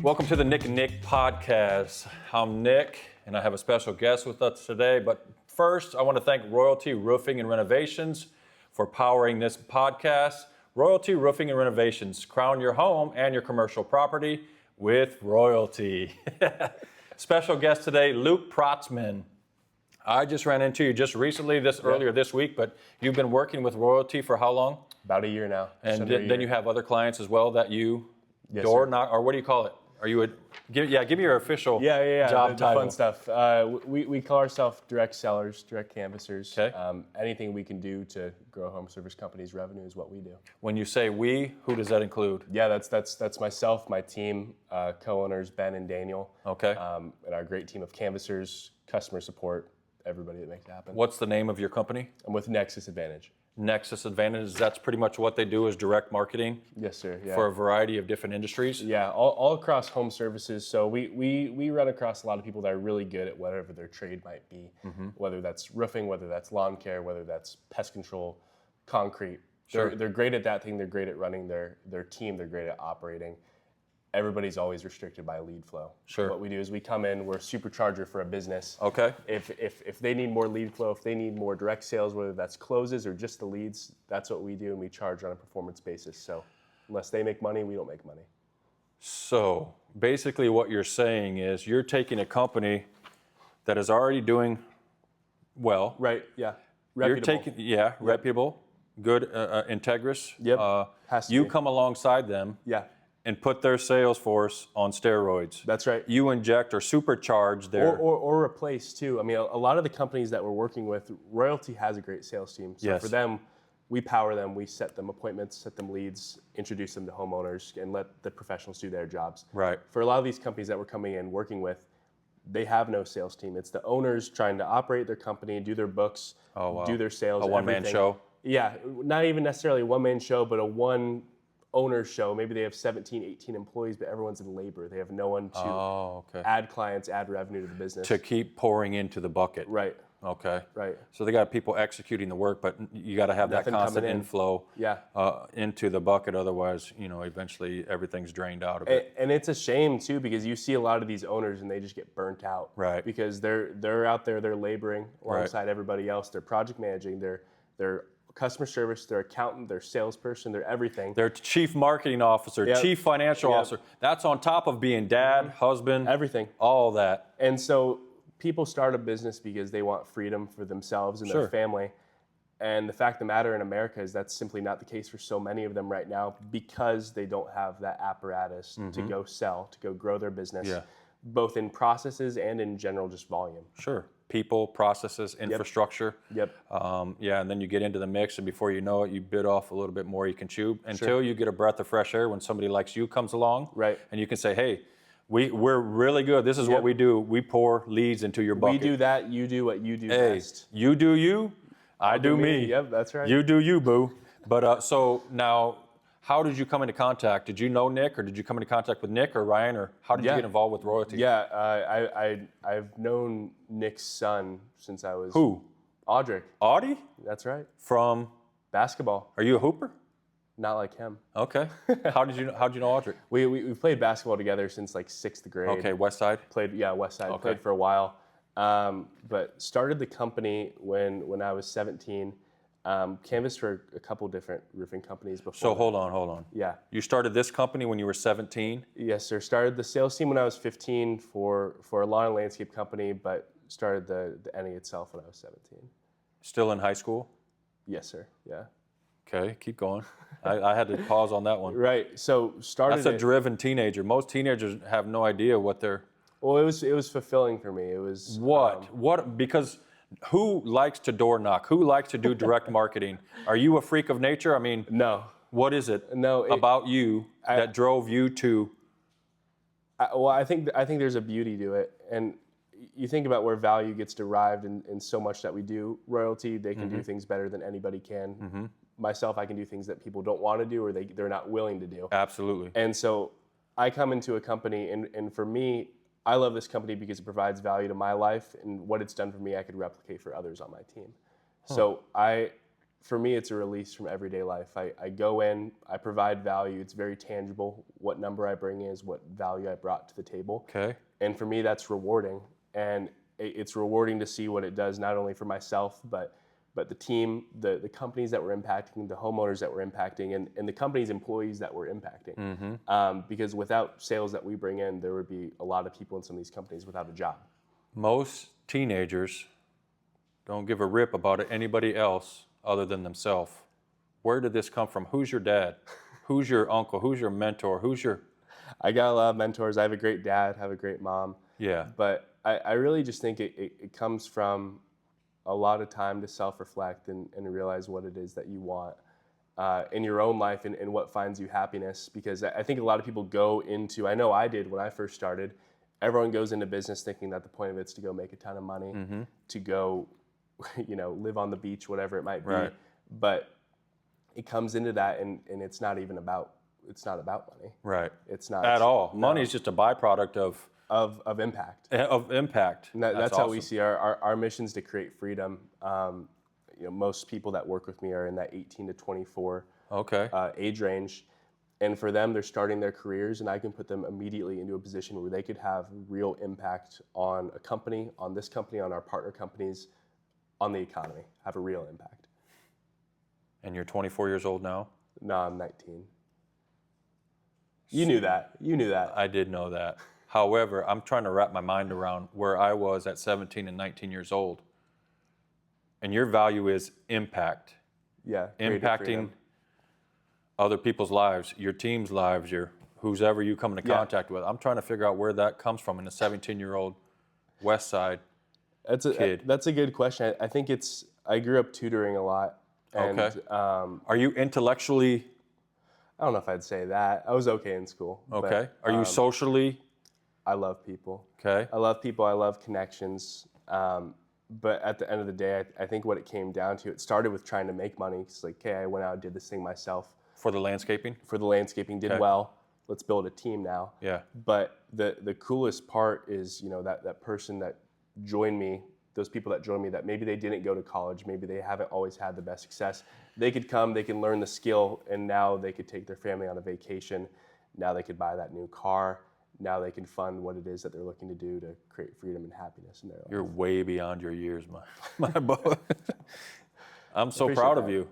Welcome to the Nick and Nick podcast. I'm Nick, and I have a special guest with us today. But first, I want to thank Royalty Roofing and Renovations for powering this podcast. Royalty Roofing and Renovations. Crown your home and your commercial property with royalty. Special guest today, Luke Protzman. I just ran into you just recently, earlier this week, but you've been working with Royalty for how long? About a year now. And then you have other clients as well that you door knock, or what do you call it? Are you give me your official job title. The fun stuff. We call ourselves direct sellers, direct canvassers. Okay. Anything we can do to grow home service companies' revenue is what we do. When you say we, who does that include? Yeah, that's myself, my team, co-owners Ben and Daniel. Okay. And our great team of canvassers, customer support, everybody that makes it happen. What's the name of your company? I'm with Nexus Advantage. Nexus Advantage, that's pretty much what they do, is direct marketing? Yes, sir. Yeah. For a variety of different industries? Yeah, all across home services. So we run across a lot of people that are really good at whatever their trade might be, whether that's roofing, whether that's lawn care, whether that's pest control, concrete. Sure. They're great at that thing. They're great at running their team. They're great at operating. Everybody's always restricted by lead flow. Sure. What we do is we come in, we're a supercharger for a business. Okay. If they need more lead flow, if they need more direct sales, whether that's closes or just the leads, that's what we do, and we charge on a performance basis. So unless they make money, we don't make money. So basically what you're saying is you're taking a company that is already doing well. Right, yeah. Reputable. Reputable, good, integrous. Yep. Has to you be. come alongside them. Yeah. And put their sales force on steroids. That's right. You inject or supercharge their... Or replace, too. I mean, a lot of the companies that we're working with, Royalty has a great sales team. So for them, we power them, we set them appointments, set them leads, introduce them to homeowners, and let the professionals do their jobs. Right. For a lot of these companies that we're coming in working with, they have no sales team. It's the owners trying to operate their company, do their books, do their sales, a one-man show? Yeah, not even necessarily a one-man show, but a one owner's show. Maybe they have 17, 18 employees, but everyone's in labor. They have no one to add clients, add revenue to the business. To keep pouring into the bucket. Right. Okay. Right. So they got people executing the work, but you got to have Nothing that constant coming in. inflow into the bucket. Otherwise, eventually everything's drained out of it. And it's a shame too, because you see a lot of these owners and they just get burnt out. Right. Because they're out there, they're laboring alongside everybody else. They're project managing, they're customer service, their accountant, their salesperson, their everything. Their chief marketing officer, chief financial officer. That's on top of being dad, husband, everything. All that. And so people start a business because they want freedom for themselves and their family. And the fact of the matter in America is that's simply not the case for so many of them right now, because they don't have that apparatus to go sell, to go grow their business, both in processes and in general just volume. Sure. People, processes, infrastructure. Yep. And then you get into the mix, and before you know it, you bit off a little bit more you can chew until you get a breath of fresh air when somebody like you comes along. Right. And you can say, hey, we're really good. This is what we do. We pour leads into your bucket. We do that. You do what you do best. You do you. I do me. Yep, that's right. You do you, boo. But so now, how did you come into contact? Did you know Nick, or did you come into contact with Nick or Ryan, or how did you get involved with Royalty? Yeah, I've known Nick's son since I was... Who? Audric. Audie? That's right. From? Basketball. Are you a hooper? Not like him. Okay. How'd you know Audric? We played basketball together since like 6th grade. Okay, West Side? West Side. Okay. Played for a while. But started the company when I was 17. Canvassed for a couple different roofing companies before. So hold on. Yeah. You started this company when you were 17? Yes, sir. Started the sales team when I was 15 for a lawn and landscape company, but started the NE itself when I was 17. Still in high school? Yes, sir. Yeah. Okay, keep going. I had to pause on that one. Right. So started. That's a driven teenager. Most teenagers have no idea what they're... Well, it was fulfilling for me. It was... What? Because... Who likes to door knock? Who likes to do direct marketing? Are you a freak of nature? I mean, no. What is it about you that drove you to? I think there's a beauty to it, and you think about where value gets derived in so much that we do. Royalty, they can do things better than anybody can. Myself, I can do things that people don't want to do or they're not willing to do. Absolutely. And so I come into a company, and for me, I love this company because it provides value to my life, and what it's done for me, I could replicate for others on my team. So For me, it's a release from everyday life. I go in, I provide value. It's very tangible. What number I bring is what value I brought to the table. Okay. And for me, that's rewarding. And it's rewarding to see what it does, not only for myself, but the team, the companies that we're impacting, the homeowners that we're impacting, and the company's employees that we're impacting. Because without sales that we bring in, there would be a lot of people in some of these companies without a job. Most teenagers don't give a rip about anybody else other than themselves. Where did this come from? Who's your dad? Who's your uncle? Who's your mentor? I got a lot of mentors. I have a great dad, have a great mom. Yeah. But I really just think it comes from a lot of time to self-reflect and realize what it is that you want in your own life and what finds you happiness. Because I think a lot of people go into, I know I did when I first started, everyone goes into business thinking that the point of it's to go make a ton of money, to go, live on the beach, whatever it might be. Right. But it comes into that and it's not about money. Right. It's not at all. No. Money is just a byproduct of impact. Of impact. And that's how we awesome. see our missions to create freedom. Most people that work with me are in that 18 to 24 age range. And for them, they're starting their careers, and I can put them immediately into a position where they could have real impact on a company, on this company, on our partner companies, on the economy, have a real impact. And you're 24 years old now? No, I'm 19. You knew that. I did know that. However, I'm trying to wrap my mind around where I was at 17 and 19 years old. And your value is impact. Yeah. Impacting other people's lives, your team's lives, your whoever you come into contact with. I'm trying to figure out where that comes from in a 17-year-old West Side kid. That's a good question. I think I grew up tutoring a lot. And, are you intellectually? I don't know if I'd say that. I was okay in school. Okay. But, are you socially? I love people. Okay. I love people. I love connections. But at the end of the day, I think what it came down to, it started with trying to make money. It's like, okay, I went out and did this thing myself. For the landscaping? For the landscaping, did well. Let's build a team now. Yeah. But the coolest part is, that person that joined me, those people that joined me that maybe they didn't go to college, maybe they haven't always had the best success. They could come, they can learn the skill, and now they could take their family on a vacation. Now they could buy that new car. Now they can fund what it is that they're looking to do to create freedom and happiness in their life. You're way beyond your years, my boy. I'm so proud of you.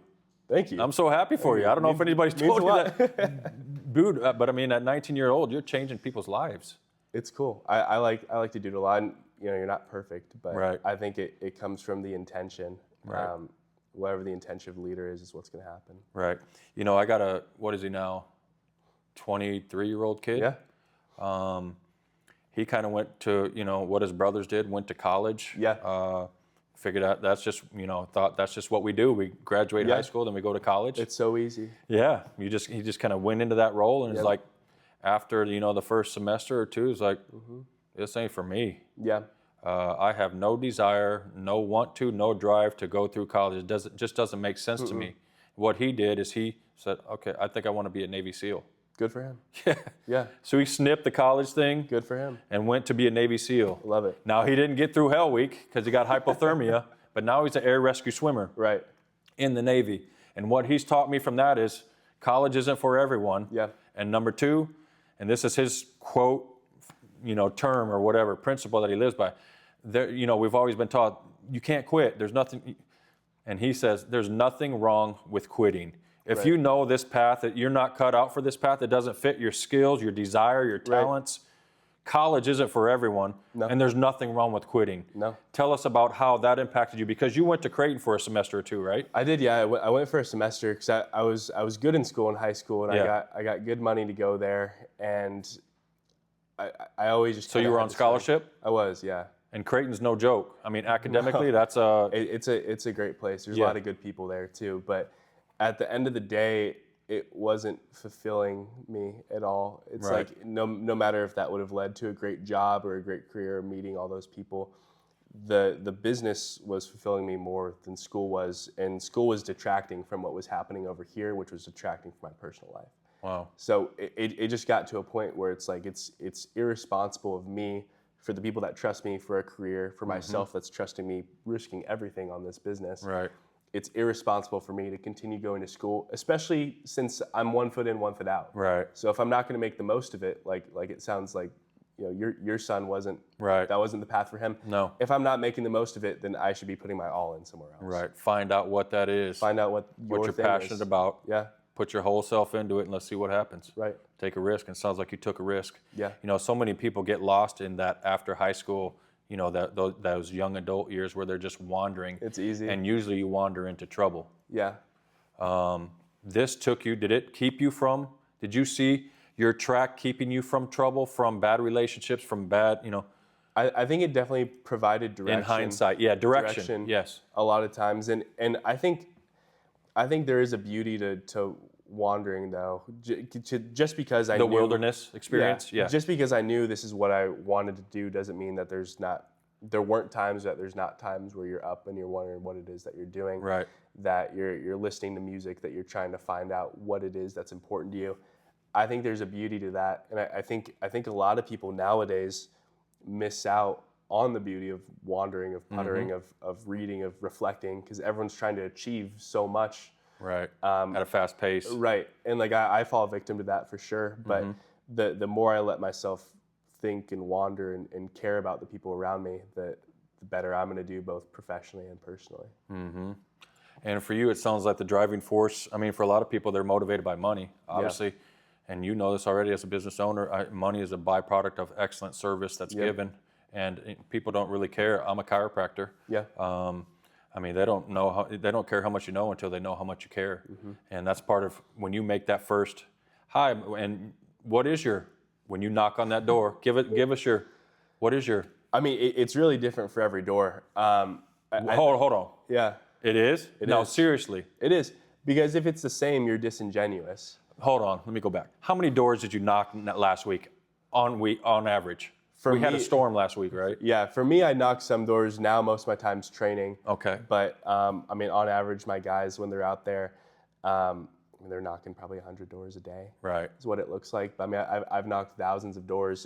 Thank you. I'm so happy for you. I don't know if anybody's told you that. Dude, but I mean, at 19-year-old, you're changing people's lives. It's cool. I like to do it a lot. And, you're not perfect, but right. I think it comes from the intention. Right. Whatever the intention of the leader is what's going to happen. Right. I got what is he now? 23-year-old kid? Yeah. He kind of went to, what his brothers did, went to college. Yeah. Figured out that's just, thought that's just what we do. We graduate high school, then we go to college. It's so easy. Yeah. He just kind of went into that role, and it's like, after, the first semester or two, it's like, this ain't for me. Yeah. I have no desire, no drive to go through college. It just doesn't make sense to me. What he did is he said, okay, I think I want to be a Navy SEAL. Good for him. Yeah. Yeah. So he snipped the college thing. Good for him. And went to be a Navy SEAL. Love it. Now, he didn't get through Hell Week because he got hypothermia, but now he's an air rescue swimmer. Right. In the Navy. And what he's taught me from that is college isn't for everyone. Yeah. And number two, and this is his quote, term or whatever, principle that he lives by. We've always been taught, you can't quit. There's nothing. And he says, there's nothing wrong with quitting. If you know this path, that you're not cut out for this path, that doesn't fit your skills, your desire, your talents, college isn't for everyone, and there's nothing wrong with quitting. No. Tell us about how that impacted you, because you went to Creighton for a semester or two, right? I did, yeah. I went for a semester because I was good in school in high school, and I got good money to go there, and I always just. So you were on scholarship? I was, yeah. And Creighton's no joke. I mean, academically, that's it's a great place. There's a lot of good people there too, but at the end of the day, it wasn't fulfilling me at all. It's like no matter if that would have led to a great job or a great career, or meeting all those people, the business was fulfilling me more than school was, and school was detracting from what was happening over here, which was detracting from my personal life. Wow. So it just got to a point where it's like it's irresponsible of me, for the people that trust me for a career, for myself that's trusting me, risking everything on this business. Right. it's irresponsible for me to continue going to school, especially since I'm 1 foot in, 1 foot out. Right. So if I'm not going to make the most of it, like it sounds like, your son wasn't, right. that wasn't the path for him. No. If I'm not making the most of it, then I should be putting my all in somewhere else. Right. Find out what that is. Find out what you're passionate about. Yeah. Put your whole self into it and let's see what happens. Right. Take a risk. And it sounds like you took a risk. Yeah. So many people get lost in that after high school, those young adult years where they're just wandering. It's easy. And usually you wander into trouble. Yeah. This took you, did it keep you from, did you see your track keeping you from trouble, from bad relationships, from bad, I think it definitely provided direction. In hindsight, yeah, direction, yes. A lot of times. And I think there is a beauty to wandering, though, just because I knew. The wilderness experience, yeah. Just because I knew this is what I wanted to do doesn't mean that there weren't times that there's not times where you're up and you're wondering what it is that you're doing. Right. That you're listening to music, that you're trying to find out what it is that's important to you. I think there's a beauty to that, and I think a lot of people nowadays miss out on the beauty of wandering, of puttering, of reading, of reflecting, because everyone's trying to achieve so much. Right. At a fast pace. Right, and like I fall victim to that for sure. But the more I let myself think and wander and care about the people around me, the better I'm going to do, both professionally and personally. Mm-hmm. And for you, it sounds like the driving force. I mean, for a lot of people, they're motivated by money, obviously. Yeah. And you know this already as a business owner. Money is a byproduct of excellent service that's given, and people don't really care. I'm a chiropractor. Yeah. I mean, they don't care how much you know until they know how much you care, and that's part of when you make that first hi. And when you knock on that door, give us your, what is your? I mean, it's really different for every door. Hold on. Yeah. It is? No, seriously. It is, because if it's the same, you're disingenuous. Hold on, let me go back. How many doors did you knock last week on average? We had a storm last week, right? Yeah, for me, I knock some doors now. Most of my time's training. Okay. But I mean, on average, my guys, when they're out there, they're knocking probably 100 doors a day. Right. Is what it looks like. But I mean, I've knocked thousands of doors.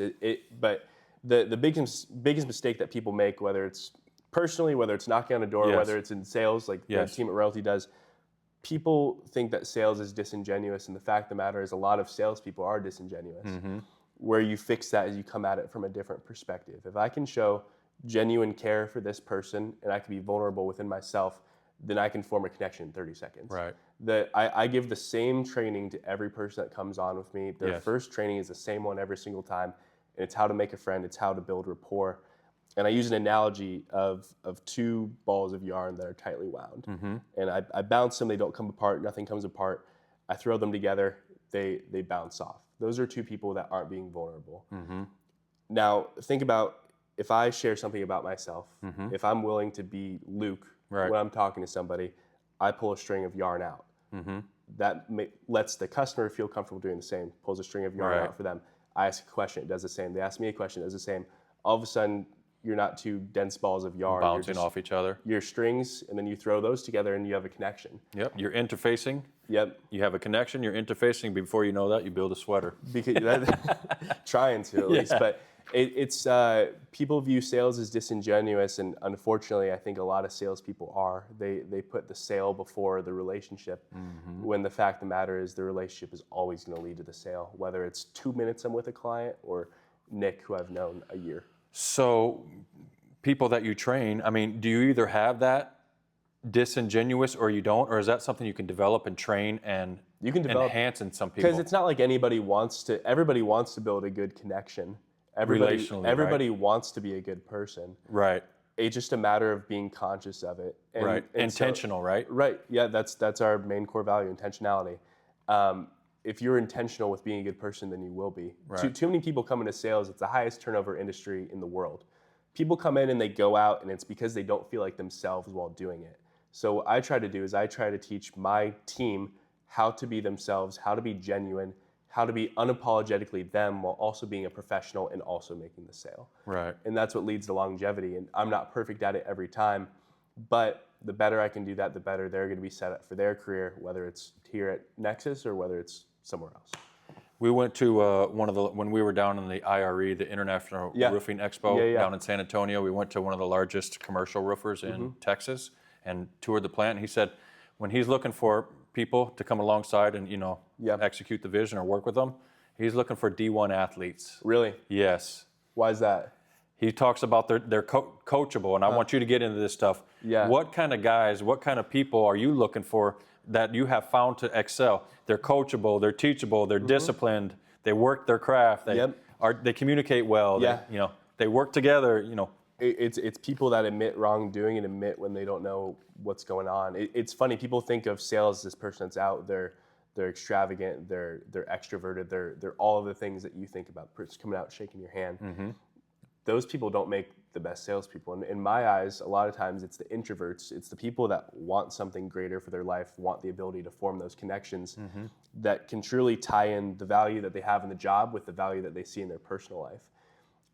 But the biggest mistake that people make, whether it's personally, whether it's knocking on a door, whether it's in sales, like the team at Royalty does, people think that sales is disingenuous, and the fact of the matter is a lot of salespeople are disingenuous. Where you fix that is you come at it from a different perspective. If I can show genuine care for this person and I can be vulnerable within myself, then I can form a connection in 30 seconds. Right. I give the same training to every person that comes on with me. Their first training is the same one every single time, and it's how to make a friend, it's how to build rapport. And I use an analogy of two balls of yarn that are tightly wound. And I bounce them, they don't come apart, nothing comes apart. I throw them together, they bounce off. Those are two people that aren't being vulnerable. Now, think about if I share something about myself, if I'm willing to be Luke when I'm talking to somebody, I pull a string of yarn out. That lets the customer feel comfortable doing the same, pulls a string of yarn out for them. I ask a question, it does the same. They ask me a question, it does the same. All of a sudden, you're not two dense balls of yarn. Bouncing off each other. Your strings, and then you throw those together and you have a connection. Yep, you're interfacing. Yep. You have a connection, you're interfacing. Before you know that, you build a sweater. Because trying to at least. But it's people view sales as disingenuous, and unfortunately, I think a lot of salespeople are. They put the sale before the relationship, when the fact of the matter is the relationship is always going to lead to the sale, whether it's 2 minutes I'm with a client or Nick, who I've known a year. So people that you train, I mean, do you either have that disingenuous or you don't, or is that something you can develop and train and you can develop, enhance in some people? Because it's not like everybody wants to build a good connection. Everybody wants to be a good person. Right. It's just a matter of being conscious of it. And intentional, right? Right. Yeah, that's our main core value, intentionality. If you're intentional with being a good person, then you will be. Right. Too many people come into sales. It's the highest turnover industry in the world. People come in and they go out, and it's because they don't feel like themselves while doing it. So what I try to do is I try to teach my team how to be themselves, how to be genuine, how to be unapologetically them while also being a professional and also making the sale. Right. And that's what leads to longevity. And I'm not perfect at it every time, but the better I can do that, the better they're going to be set up for their career, whether it's here at Nexus or whether it's somewhere else. We went to when we were down in the IRE, the International Roofing Expo down in San Antonio. We went to one of the largest commercial roofers in Texas, and toured the plant. And he said when he's looking for people to come alongside and, execute the vision or work with them, he's looking for D1 athletes. Really? Yes. Why is that? He talks about they're coachable, and I want you to get into this stuff. Yeah. What kind of guys, what kind of people are you looking for that you have found to excel? They're coachable, they're teachable, they're disciplined, they work their craft, they communicate well, they work together, It's people that admit wrongdoing and admit when they don't know what's going on. It's funny, people think of sales as this person that's out there. They're extravagant, they're extroverted, they're all of the things that you think about, coming out shaking your hand. Mm-hmm. Those people don't make the best salespeople. And in my eyes, a lot of times it's the introverts, it's the people that want something greater for their life, want the ability to form those connections that can truly tie in the value that they have in the job with the value that they see in their personal life.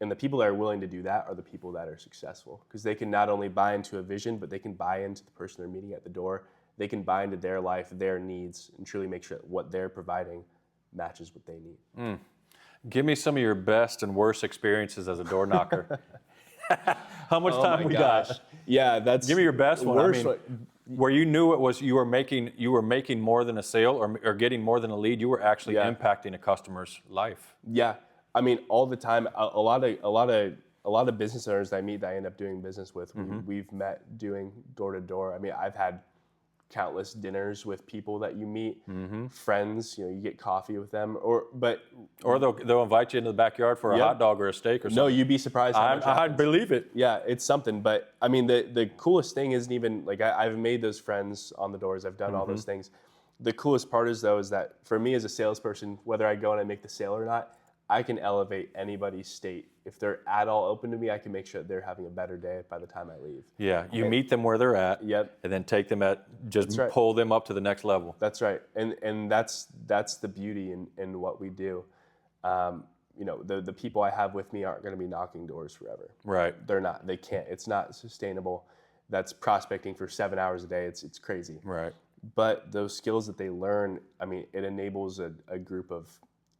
And the people that are willing to do that are the people that are successful, because they can not only buy into a vision, but they can buy into the person they're meeting at the door. They can buy into their life, their needs, and truly make sure that what they're providing matches what they need. Give me some of your best and worst experiences as a door knocker. How much time we got? Yeah, that's. Give me your best one. Worst where you knew it was you were making more than a sale or getting more than a lead. You were actually impacting a customer's life. Yeah, I mean, all the time. A lot of business owners that I meet that I end up doing business with, we've met doing door to door. I mean, I've had countless dinners with people that you meet, friends. You get coffee with them, or they'll invite you into the backyard for a hot dog or a steak or something. No, you'd be surprised. I believe it. Yeah, it's something. But I mean, the coolest thing isn't even like I've made those friends on the doors. I've done all those things. The coolest part is that for me as a salesperson, whether I go and I make the sale or not, I can elevate anybody's state. If they're at all open to me, I can make sure that they're having a better day by the time I leave. Yeah, you meet them where they're at. Yep. And then take them pull them up to the next level. That's right. And that's the beauty in what we do. The people I have with me aren't going to be knocking doors forever. Right. They're not. They can't. It's not sustainable. That's prospecting for 7 hours a day. It's crazy. Right. But those skills that they learn, I mean, it enables a group of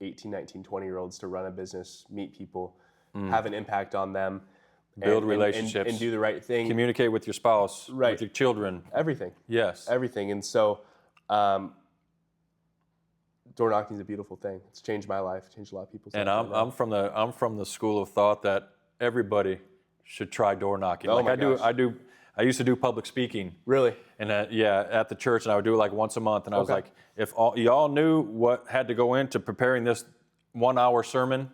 18, 19, 20-year-olds to run a business, meet people, have an impact on them. Build relationships. And do the right thing. Communicate with your spouse, with your children. Everything. Yes. Everything. And so door knocking is a beautiful thing. It's changed my life, changed a lot of people's lives. And I'm from the school of thought that everybody should try door knocking. I used to do public speaking. Really? And at the church, and I would do it like once a month. And I was like, if y'all knew what had to go into preparing this 1 hour sermon,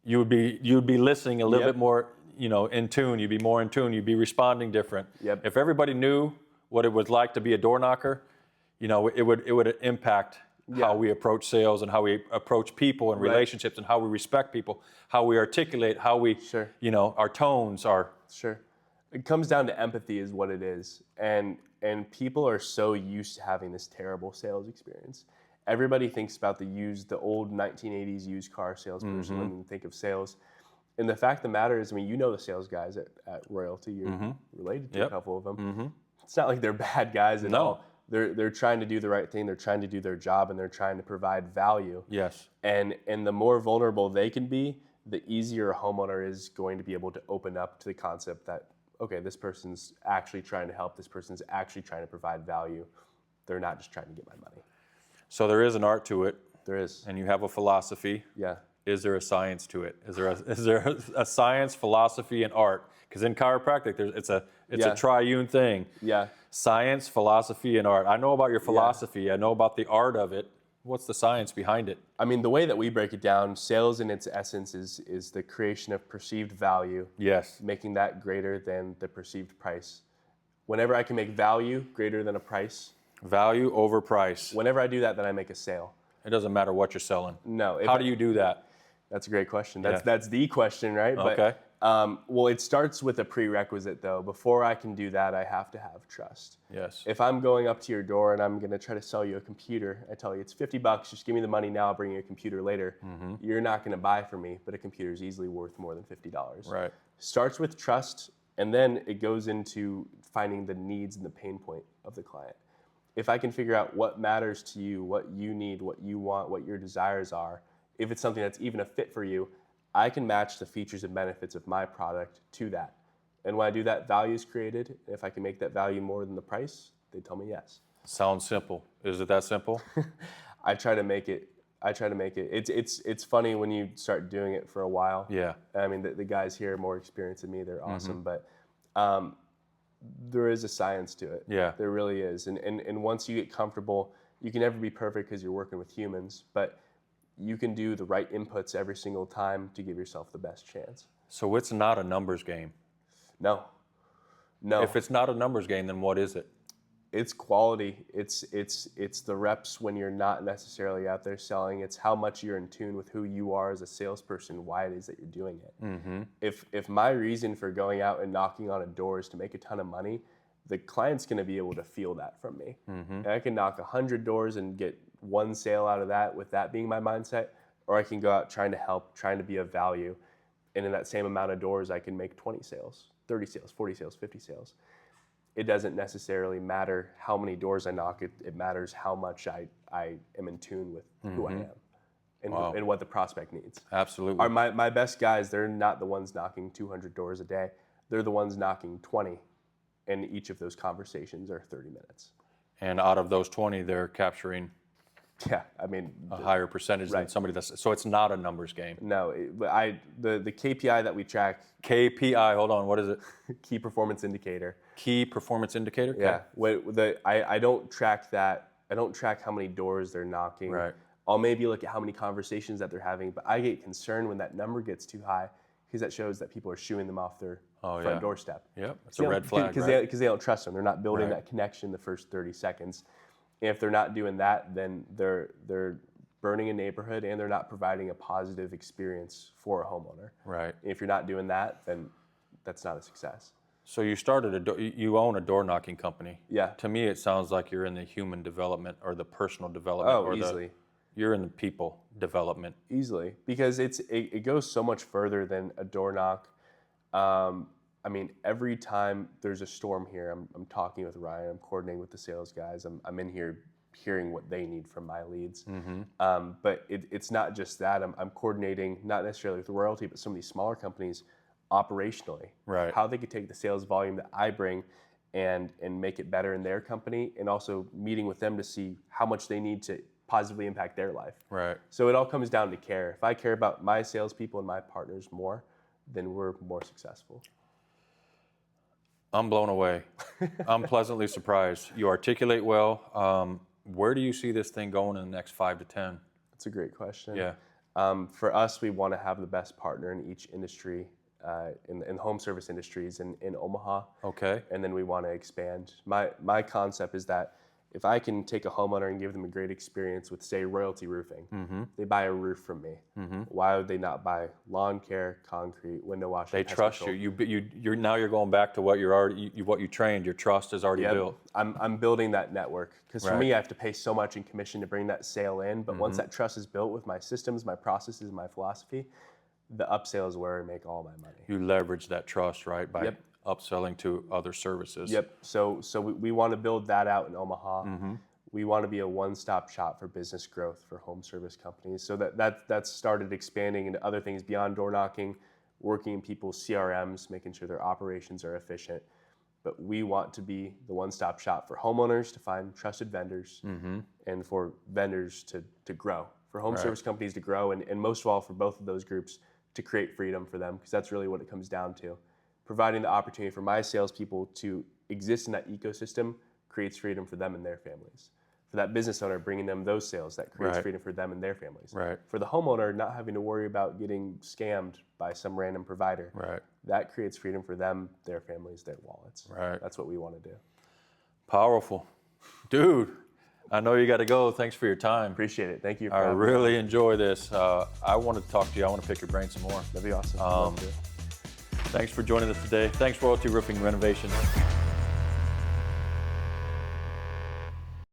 you would be listening a little bit more, in tune. You'd be more in tune. You'd be responding different. Yep. If everybody knew what it was like to be a door knocker, it would impact how we approach sales and how we approach people and relationships and how we respect people, how we articulate, how we, our tones are. Sure. It comes down to empathy is what it is. And people are so used to having this terrible sales experience. Everybody thinks about the old 1980s used car salesperson when you think of sales. And the fact of the matter is, the sales guys at Royalty. You're related to a couple of them. It's not like they're bad guys at all. They're trying to do the right thing. They're trying to do their job, and they're trying to provide value. Yes. And the more vulnerable they can be, the easier a homeowner is going to be able to open up to the concept that, okay, this person's actually trying to help. This person's actually trying to provide value. They're not just trying to get my money. So there is an art to it. There is. And you have a philosophy. Yeah. Is there a science to it? Is there a science, philosophy, and art? Because in chiropractic, it's a triune thing. Yeah. Science, philosophy, and art. I know about your philosophy. I know about the art of it. What's the science behind it? The way that we break it down, sales in its essence is the creation of perceived value. Yes. Making that greater than the perceived price. Whenever I can make value greater than a price. Value over price. Whenever I do that, then I make a sale. It doesn't matter what you're selling. No. How do you do that? That's a great question. That's the question, right? Okay. Well, it starts with a prerequisite, though. Before I can do that, I have to have trust. Yes. If I'm going up to your door and I'm going to try to sell you a computer, I tell you it's $50, just give me the money now, I'll bring you a computer later. You're not going to buy from me, but a computer is easily worth more than $50. Right. Starts with trust, and then it goes into finding the needs and the pain point of the client. If I can figure out what matters to you, what you need, what you want, what your desires are, if it's something that's even a fit for you, I can match the features and benefits of my product to that. And when I do that, value is created. If I can make that value more than the price, they tell me yes. Sounds simple. Is it that simple? I try to make it. It's funny when you start doing it for a while. Yeah. I mean, the guys here are more experienced than me. They're awesome, but there is a science to it. Yeah. There really is. And once you get comfortable, you can never be perfect because you're working with humans, but you can do the right inputs every single time to give yourself the best chance. So it's not a numbers game. No. If it's not a numbers game, then what is it? It's quality. It's the reps when you're not necessarily out there selling. It's how much you're in tune with who you are as a salesperson, why it is that you're doing it. Mm-hmm. If my reason for going out and knocking on a door is to make a ton of money, the client's going to be able to feel that from me. Mm-hmm. And I can knock 100 doors and get one sale out of that with that being my mindset, or I can go out trying to help, trying to be of value. And in that same amount of doors, I can make 20 sales, 30 sales, 40 sales, 50 sales. It doesn't necessarily matter how many doors I knock. It matters how much I am in tune with who I am and what the prospect needs. Absolutely. My best guys, they're not the ones knocking 200 doors a day. They're the ones knocking 20, and each of those conversations are 30 minutes. And out of those 20, they're capturing a higher percentage than somebody that's, so it's not a numbers game. No, the KPI that we track. KPI, hold on, what is it? Key performance indicator. Key performance indicator? Yeah. I don't track that. I don't track how many doors they're knocking. Right. I'll maybe look at how many conversations that they're having, but I get concerned when that number gets too high because that shows that people are shooing them off their front doorstep. Yep, it's a red flag, because they don't trust them. They're not building that connection the first 30 seconds. And if they're not doing that, then they're burning a neighborhood and they're not providing a positive experience for a homeowner. Right. And if you're not doing that, then that's not a success. So you own a door knocking company. Yeah. To me, it sounds like you're in the human development or the personal development. Oh, easily. You're in the people development. Easily, because it goes so much further than a door knock. I mean, every time there's a storm here, I'm talking with Ryan, I'm coordinating with the sales guys, I'm in here hearing what they need from my leads. Mm-hmm. But it's not just that. I'm coordinating, not necessarily with Royalty, but some of these smaller companies operationally. Right. How they could take the sales volume that I bring and make it better in their company, and also meeting with them to see how much they need to positively impact their life. Right. So it all comes down to care. If I care about my salespeople and my partners more, then we're more successful. I'm blown away. I'm pleasantly surprised. You articulate well. Where do you see this thing going in the next 5 to 10? That's a great question. Yeah. For us, we want to have the best partner in each industry, in home service industries in Omaha. Okay. And then we want to expand. My concept is that if I can take a homeowner and give them a great experience with, say, Royalty Roofing, they buy a roof from me. Why would they not buy lawn care, concrete, window washing? They trust control? You're now you're going back to what what you trained. Your trust is already built. I'm building that network because for me, I have to pay so much in commission to bring that sale in. But once that trust is built with my systems, my processes, my philosophy, the upsell is where I make all my money. You leverage that trust, right, by upselling to other services. Yep. So we want to build that out in Omaha. We want to be a one-stop shop for business growth for home service companies. So that's started expanding into other things beyond door knocking, working in people's CRMs, making sure their operations are efficient. But we want to be the one-stop shop for homeowners to find trusted vendors and for vendors to grow, for home service companies to grow, and most of all for both of those groups to create freedom for them, because that's really what it comes down to. Providing the opportunity for my salespeople to exist in that ecosystem creates freedom for them and their families. For that business owner, bringing them those sales, that creates freedom for them and their families. Right. For the homeowner, not having to worry about getting scammed by some random provider. Right. That creates freedom for them, their families, their wallets. Right. That's what we want to do. Powerful. Dude, I know you got to go. Thanks for your time. Appreciate it. Thank you. I really enjoy this. I want to talk to you. I want to pick your brain some more. That'd be awesome. Thanks for joining us today. Thanks, Royalty Roofing Renovation.